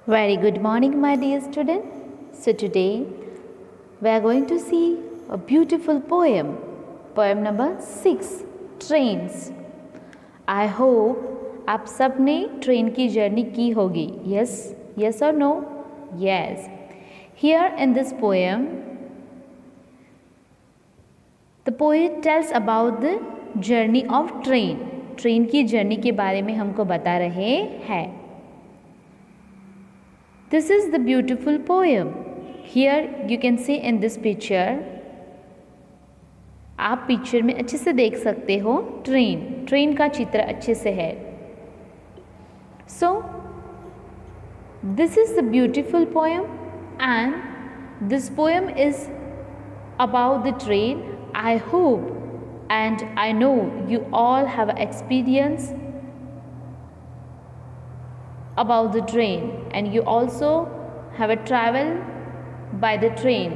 Very good morning, my dear student. So, today we are going to see a beautiful poem. Poem number 6 Trains. I hope आप सब ने train की journey की होगी. Yes or no? Yes. Here in this poem, the poet tells about the journey of train. Train की journey के बारे में हमको बता रहे हैं. This is the beautiful poem. Here you can see in this picture. आप पिक्चर में अच्छे से देख सकते हो ट्रेन का चित्र अच्छे से है. So this is the beautiful poem and this poem is about the train. I hope and I know you all have experience about the train and you also have a travel by the train,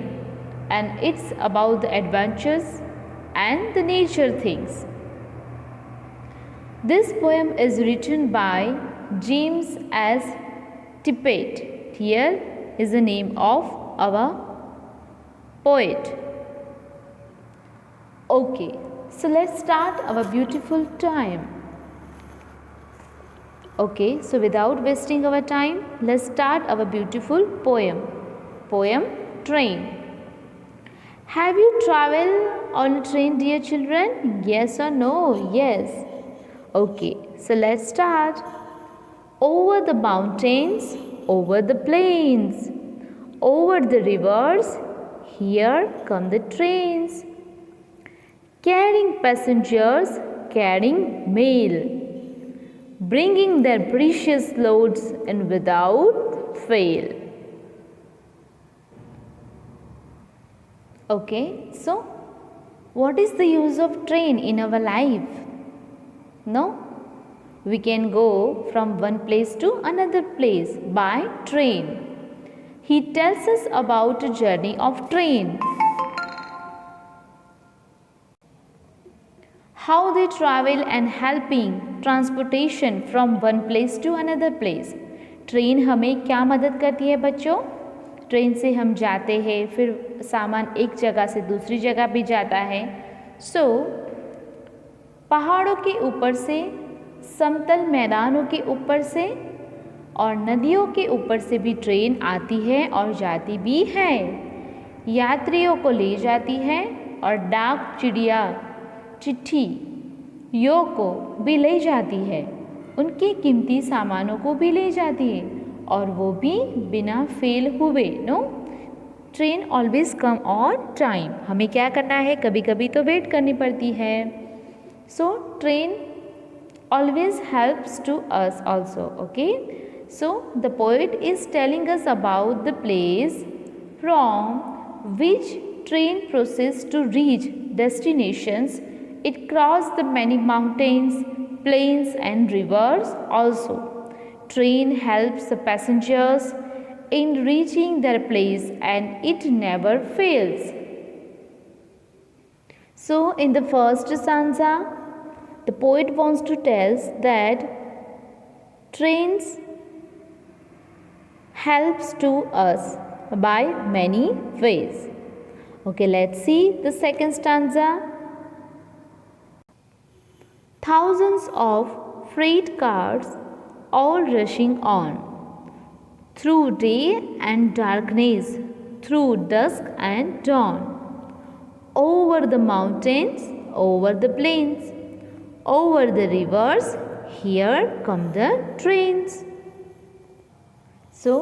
and it's about the adventures and the nature things. This poem is written by James S. Tippett. Here is the name of our poet. Okay, so let's start our beautiful time. Okay, so without wasting our time, let's start our beautiful poem. Poem Train. Have you traveled on a train, dear children? Yes or no? Yes. Okay, so let's start. Over the mountains, over the plains, over the rivers, here come the trains. Carrying passengers, carrying mail, bringing their precious loads and without fail. Okay, so what is the use of train in our life? No? We can go from one place to another place by train. He tells us about a journey of train. How they travel and helping transportation from one place to another place. Train हमें क्या मदद करती है बच्चों? Train से हम जाते हैं, फिर सामान एक जगह से दूसरी जगह भी जाता है. सो पहाड़ों के ऊपर से, समतल मैदानों के ऊपर से और नदियों के ऊपर से भी ट्रेन आती है और जाती भी है. यात्रियों को ले जाती है और डाक चिट्ठियों को भी ले जाती है, उनके कीमती सामानों को भी ले जाती है और वो भी बिना फेल हुए. No, train always come on time. हमें क्या करना है, कभी कभी तो वेट करनी पड़ती है. So train always helps to us also. Okay, so the poet is telling us about the place from which train process to reach destinations. It crossed the many mountains, plains and rivers also. Train helps the passengers in reaching their place and it never fails. So in the first stanza, the poet wants to tell us that trains helps to us by many ways. Okay, let's see the second stanza. Thousands of freight cars all rushing on, through day and darkness, through dusk and dawn, over the mountains, over the plains, over the rivers, here come the trains. So,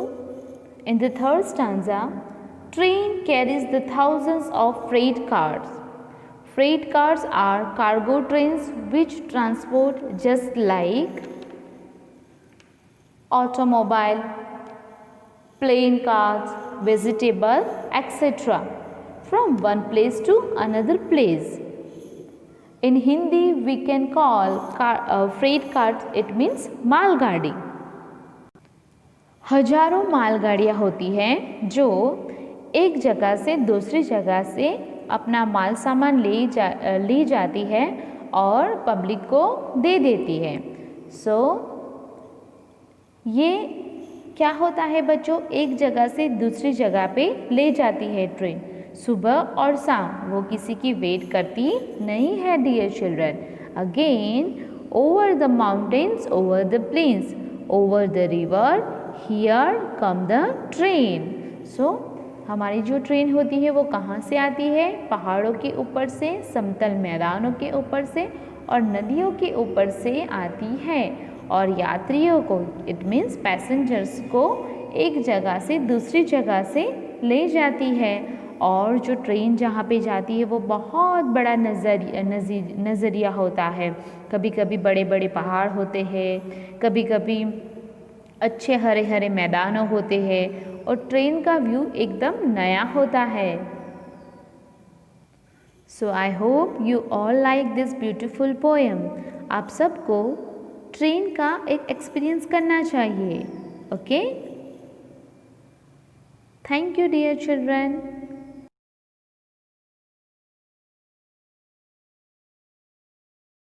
in the third stanza, train carries the thousands of freight cars. Freight cars are cargo trains which transport just like automobile, plane cars, vegetable, etc. from one place to another place. In Hindi we can call freight cars, it means मालगाड़ी. हजारों मालगाड़ियाँ होती हैं जो एक जगह से दूसरी जगह से अपना माल सामान ले जाती है और पब्लिक को दे देती है. सो ये क्या होता है बच्चों, एक जगह से दूसरी जगह पे ले जाती है ट्रेन। सुबह और शाम वो किसी की वेट करती नहीं है dear children. Again, over the mountains, over the plains, over the river, here come the train. So हमारी जो ट्रेन होती है वो कहाँ से आती है? पहाड़ों के ऊपर से, समतल मैदानों के ऊपर से और नदियों के ऊपर से आती है और यात्रियों को, इट मीन्स पैसेंजर्स को, एक जगह से दूसरी जगह से ले जाती है। और जो ट्रेन जहाँ पे जाती है वो बहुत बड़ा नज़रिया होता है। कभी कभी बड़े बड़े पहाड़ होते हैं, कभी कभी अच्छे हरे हरे मैदान होते हैं और ट्रेन का व्यू एकदम नया होता है। So I hope you all like this beautiful poem. आप सबको ट्रेन का एक एक्सपीरियंस करना चाहिए। Okay, thank you dear children.